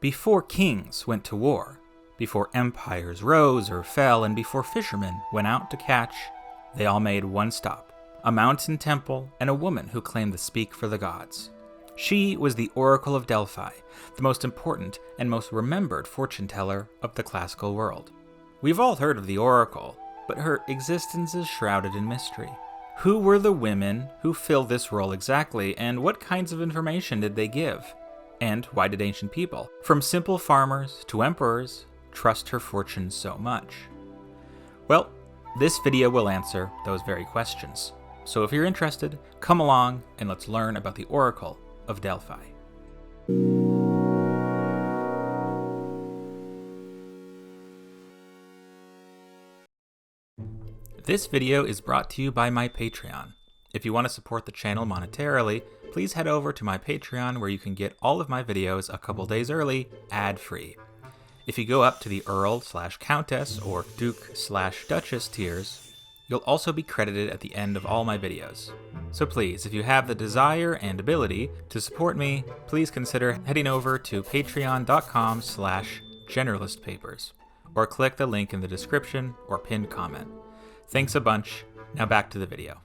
Before kings went to war, before empires rose or fell, and before fishermen went out to catch, they all made one stop: a mountain temple and a woman who claimed to speak for the gods. She was the Oracle of Delphi, the most important and most remembered fortune teller of the classical world. We've all heard of the Oracle, but her existence is shrouded in mystery. Who were the women who filled this role exactly, and what kinds of information did they give? And why did ancient people, from simple farmers to emperors, trust her fortune so much? Well, this video will answer those very questions. So if you're interested, come along and let's learn about the Oracle of Delphi. This video is brought to you by my Patreon. If you want to support the channel monetarily, please head over to my Patreon where you can get all of my videos a couple days early, ad-free. If you go up to the Earl/Countess or Duke/Duchess tiers, you'll also be credited at the end of all my videos. So please, if you have the desire and ability to support me, please consider heading over to patreon.com/generalistpapers, or click the link in the description or pinned comment. Thanks a bunch. Now back to the video.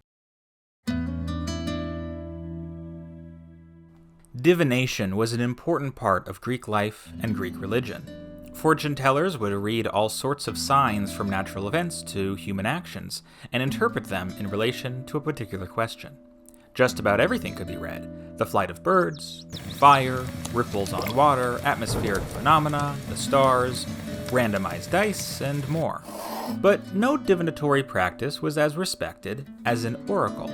Divination was an important part of Greek life and Greek religion. Fortune tellers would read all sorts of signs from natural events to human actions and interpret them in relation to a particular question. Just about everything could be read: the flight of birds, fire, ripples on water, atmospheric phenomena, the stars, randomized dice, and more. But no divinatory practice was as respected as an oracle.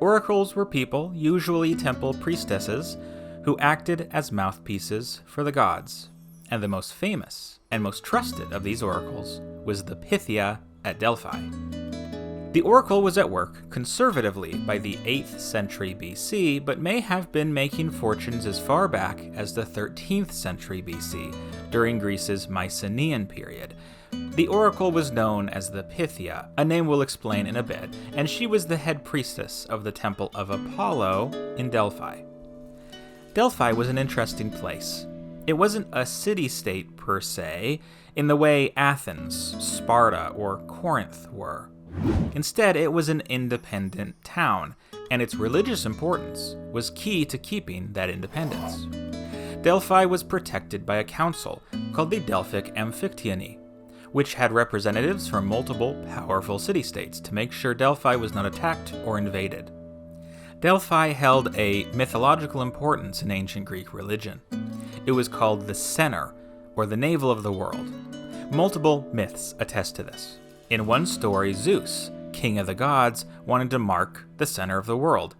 Oracles were people, usually temple priestesses, who acted as mouthpieces for the gods. And the most famous and most trusted of these oracles was the Pythia at Delphi. The oracle was at work conservatively by the 8th century BC, but may have been making fortunes as far back as the 13th century BC, during Greece's Mycenaean period. The oracle was known as the Pythia, a name we'll explain in a bit, and she was the head priestess of the Temple of Apollo in Delphi. Delphi was an interesting place. It wasn't a city-state per se, in the way Athens, Sparta, or Corinth were. Instead, it was an independent town, and its religious importance was key to keeping that independence. Delphi was protected by a council called the Delphic Amphictyony, which had representatives from multiple powerful city-states to make sure Delphi was not attacked or invaded. Delphi held a mythological importance in ancient Greek religion. It was called the center, or the navel of the world. Multiple myths attest to this. In one story, Zeus, king of the gods, wanted to mark the center of the world.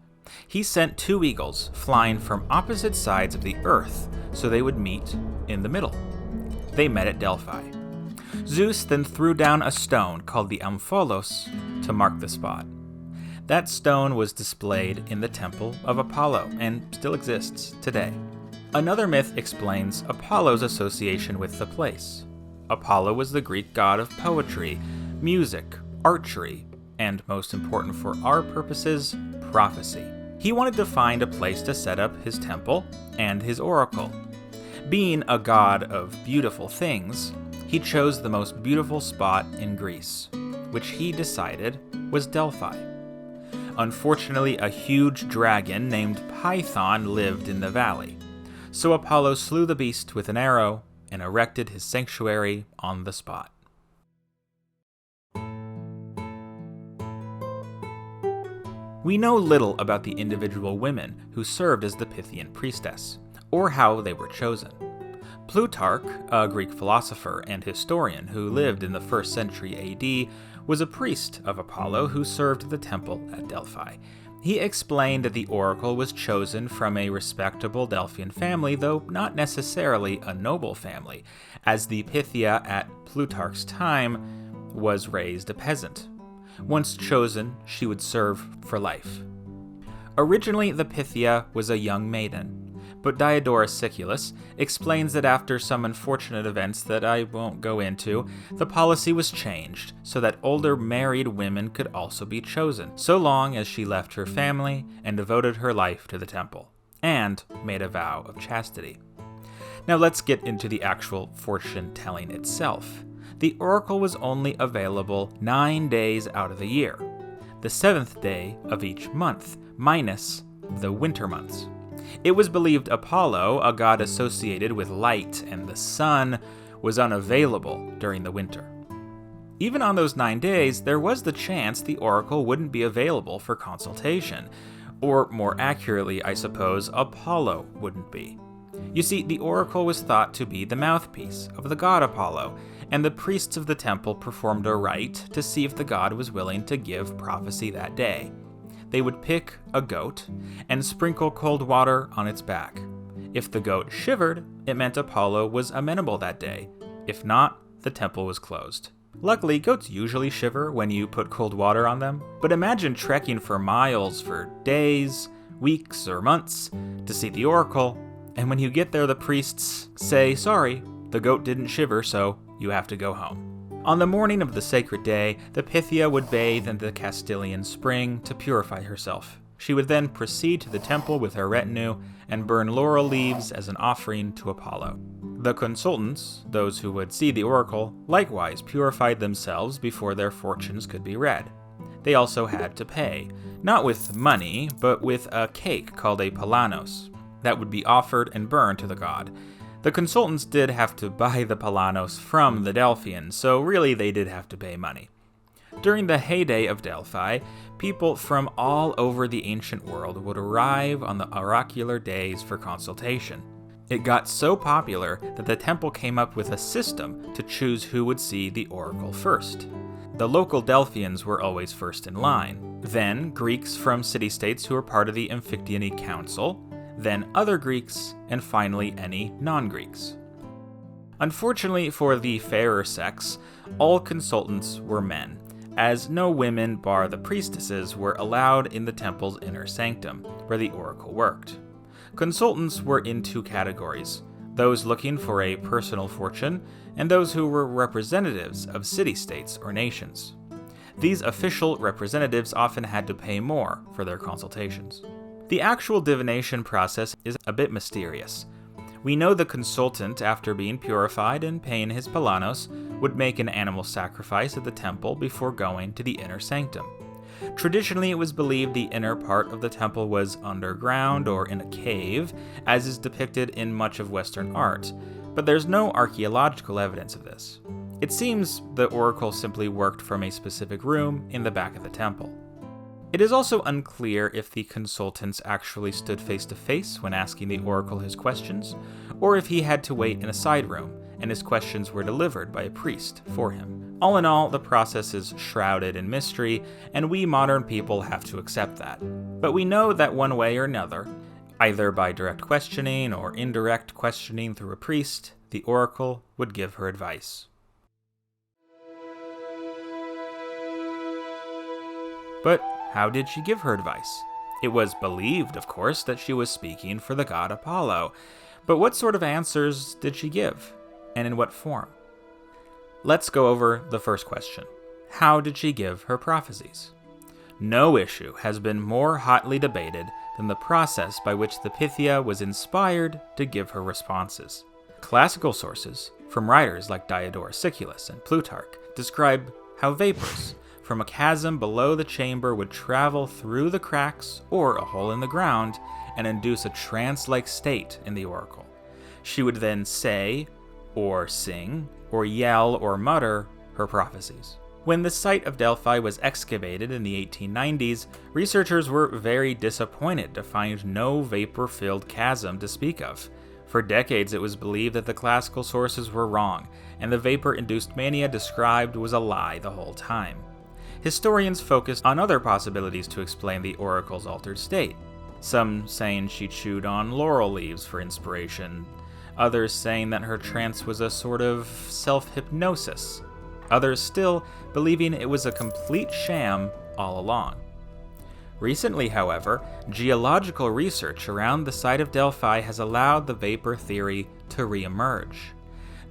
He sent 2 eagles flying from opposite sides of the earth so they would meet in the middle. They met at Delphi. Zeus then threw down a stone called the Ampholos to mark the spot. That stone was displayed in the Temple of Apollo and still exists today. Another myth explains Apollo's association with the place. Apollo was the Greek god of poetry, music, archery, and most important for our purposes, prophecy. He wanted to find a place to set up his temple and his oracle. Being a god of beautiful things, he chose the most beautiful spot in Greece, which he decided was Delphi. Unfortunately, a huge dragon named Python lived in the valley, so Apollo slew the beast with an arrow and erected his sanctuary on the spot. We know little about the individual women who served as the Pythian priestess, or how they were chosen. Plutarch, a Greek philosopher and historian who lived in the 1st century AD, was a priest of Apollo who served the temple at Delphi. He explained that the oracle was chosen from a respectable Delphian family, though not necessarily a noble family, as the Pythia at Plutarch's time was raised a peasant. Once chosen, she would serve for life. Originally, the Pythia was a young maiden, but Diodorus Siculus explains that after some unfortunate events that I won't go into, the policy was changed so that older married women could also be chosen, so long as she left her family and devoted her life to the temple, and made a vow of chastity. Now let's get into the actual fortune-telling itself. The oracle was only available 9 days out of the year, the 7th day of each month, minus the winter months. It was believed Apollo, a god associated with light and the sun, was unavailable during the winter. Even on those 9 days, there was the chance the oracle wouldn't be available for consultation, or more accurately, I suppose, Apollo wouldn't be. You see, the oracle was thought to be the mouthpiece of the god Apollo, and the priests of the temple performed a rite to see if the god was willing to give prophecy that day. They would pick a goat and sprinkle cold water on its back. If the goat shivered, it meant Apollo was amenable that day. If not, the temple was closed. Luckily, goats usually shiver when you put cold water on them, but imagine trekking for miles for days, weeks, or months to see the oracle, and when you get there the priests say, sorry, the goat didn't shiver, so you have to go home. On the morning of the sacred day, the Pythia would bathe in the Castilian spring to purify herself. She would then proceed to the temple with her retinue and burn laurel leaves as an offering to Apollo. The consultants, those who would see the oracle, likewise purified themselves before their fortunes could be read. They also had to pay, not with money, but with a cake called a palanos, that would be offered and burned to the god. The consultants did have to buy the palanos from the Delphians, so really they did have to pay money. During the heyday of Delphi, people from all over the ancient world would arrive on the oracular days for consultation. It got so popular that the temple came up with a system to choose who would see the oracle first. The local Delphians were always first in line, then Greeks from city-states who were part of the Amphictyony Council, then other Greeks, and finally any non-Greeks. Unfortunately for the fairer sex, all consultants were men, as no women bar the priestesses were allowed in the temple's inner sanctum, where the oracle worked. Consultants were in 2 categories, those looking for a personal fortune, and those who were representatives of city-states or nations. These official representatives often had to pay more for their consultations. The actual divination process is a bit mysterious. We know the consultant, after being purified and paying his palanos, would make an animal sacrifice at the temple before going to the inner sanctum. Traditionally, it was believed the inner part of the temple was underground or in a cave, as is depicted in much of Western art, but there's no archaeological evidence of this. It seems the oracle simply worked from a specific room in the back of the temple. It is also unclear if the consultants actually stood face to face when asking the oracle his questions, or if he had to wait in a side room and his questions were delivered by a priest for him. All in all, the process is shrouded in mystery, and we modern people have to accept that. But we know that one way or another, either by direct questioning or indirect questioning through a priest, the oracle would give her advice. But how did she give her advice? It was believed, of course, that she was speaking for the god Apollo, but what sort of answers did she give, and in what form? Let's go over the first question. How did she give her prophecies? No issue has been more hotly debated than the process by which the Pythia was inspired to give her responses. Classical sources, from writers like Diodorus Siculus and Plutarch, describe how vapors from a chasm below the chamber would travel through the cracks or a hole in the ground and induce a trance-like state in the oracle. She would then say, or sing, or yell, or mutter her prophecies. When the site of Delphi was excavated in the 1890s, researchers were very disappointed to find no vapor-filled chasm to speak of. For decades, it was believed that the classical sources were wrong, and the vapor-induced mania described was a lie the whole time. Historians focused on other possibilities to explain the oracle's altered state. Some saying she chewed on laurel leaves for inspiration, others saying that her trance was a sort of self-hypnosis, others still believing it was a complete sham all along. Recently, however, geological research around the site of Delphi has allowed the vapor theory to re-emerge.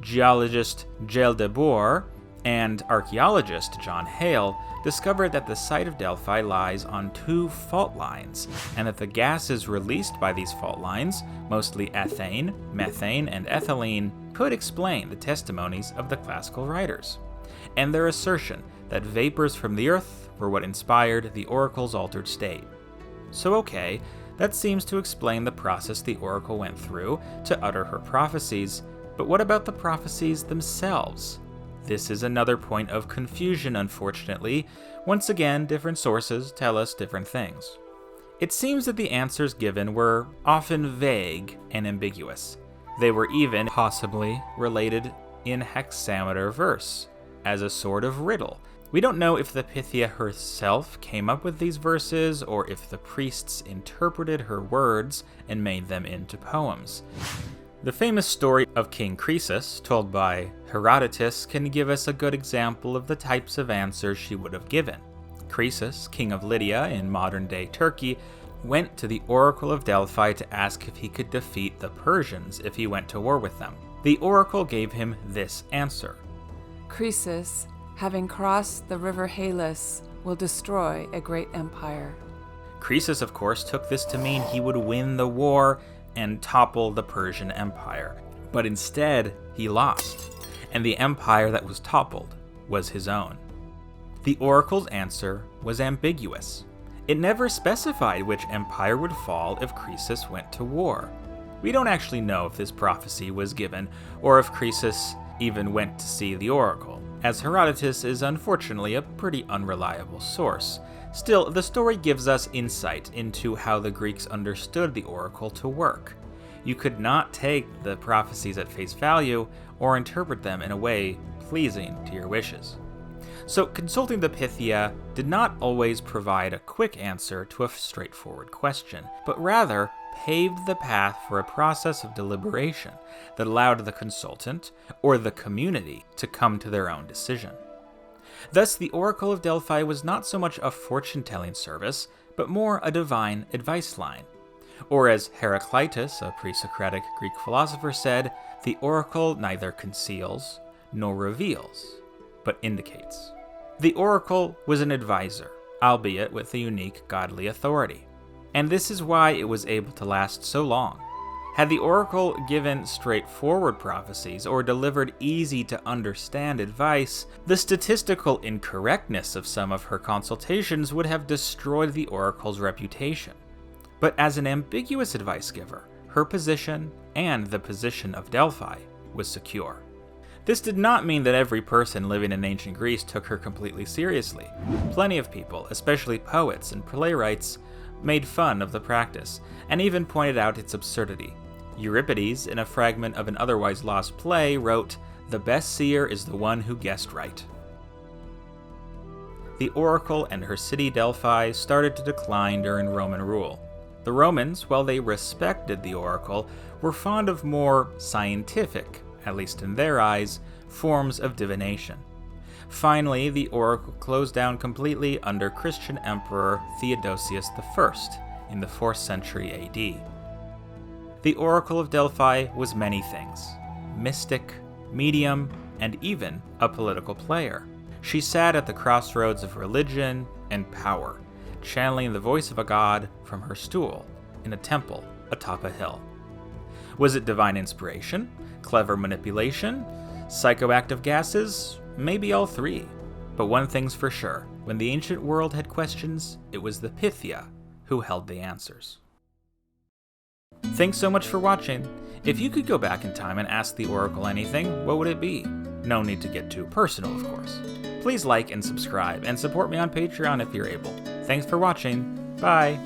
Geologist Jelle de Boer And archaeologist John Hale discovered that the site of Delphi lies on 2 fault lines, and that the gases released by these fault lines, mostly ethane, methane, and ethylene, could explain the testimonies of the classical writers, and their assertion that vapors from the earth were what inspired the oracle's altered state. So okay, that seems to explain the process the oracle went through to utter her prophecies, but what about the prophecies themselves? This is another point of confusion, unfortunately. Once again, different sources tell us different things. It seems that the answers given were often vague and ambiguous. They were even possibly related in hexameter verse, as a sort of riddle. We don't know if the Pythia herself came up with these verses, or if the priests interpreted her words and made them into poems. The famous story of King Croesus, told by Herodotus, can give us a good example of the types of answers she would have given. Croesus, king of Lydia in modern-day Turkey, went to the Oracle of Delphi to ask if he could defeat the Persians if he went to war with them. The oracle gave him this answer: Croesus, having crossed the river Hale, will destroy a great empire. Croesus, of course, took this to mean he would win the war and topple the Persian Empire. But instead, he lost, and the empire that was toppled was his own. The oracle's answer was ambiguous. It never specified which empire would fall if Croesus went to war. We don't actually know if this prophecy was given, or if Croesus even went to see the oracle, as Herodotus is unfortunately a pretty unreliable source. Still, the story gives us insight into how the Greeks understood the oracle to work. You could not take the prophecies at face value or interpret them in a way pleasing to your wishes. So consulting the Pythia did not always provide a quick answer to a straightforward question, but rather paved the path for a process of deliberation that allowed the consultant or the community to come to their own decision. Thus, the Oracle of Delphi was not so much a fortune-telling service, but more a divine advice line. Or as Heraclitus, a pre-Socratic Greek philosopher, said, the oracle neither conceals nor reveals, but indicates. The oracle was an advisor, albeit with a unique godly authority. And this is why it was able to last so long. Had the oracle given straightforward prophecies or delivered easy-to-understand advice, the statistical incorrectness of some of her consultations would have destroyed the oracle's reputation. But as an ambiguous advice giver, her position and the position of Delphi was secure. This did not mean that every person living in ancient Greece took her completely seriously. Plenty of people, especially poets and playwrights, made fun of the practice, and even pointed out its absurdity. Euripides, in a fragment of an otherwise lost play, wrote, "The best seer is the one who guessed right." The oracle and her city Delphi started to decline during Roman rule. The Romans, while they respected the oracle, were fond of more scientific, at least in their eyes, forms of divination. Finally, the oracle closed down completely under Christian Emperor Theodosius I in the 4th century AD. The Oracle of Delphi was many things: mystic, medium, and even a political player. She sat at the crossroads of religion and power, channeling the voice of a god from her stool in a temple atop a hill. Was it divine inspiration, clever manipulation, psychoactive gases? Maybe all three. But one thing's for sure: when the ancient world had questions, it was the Pythia who held the answers. Thanks so much for watching. If you could go back in time and ask the Oracle anything, what would it be? No need to get too personal, of course. Please like and subscribe, and support me on Patreon if you're able. Thanks for watching. Bye!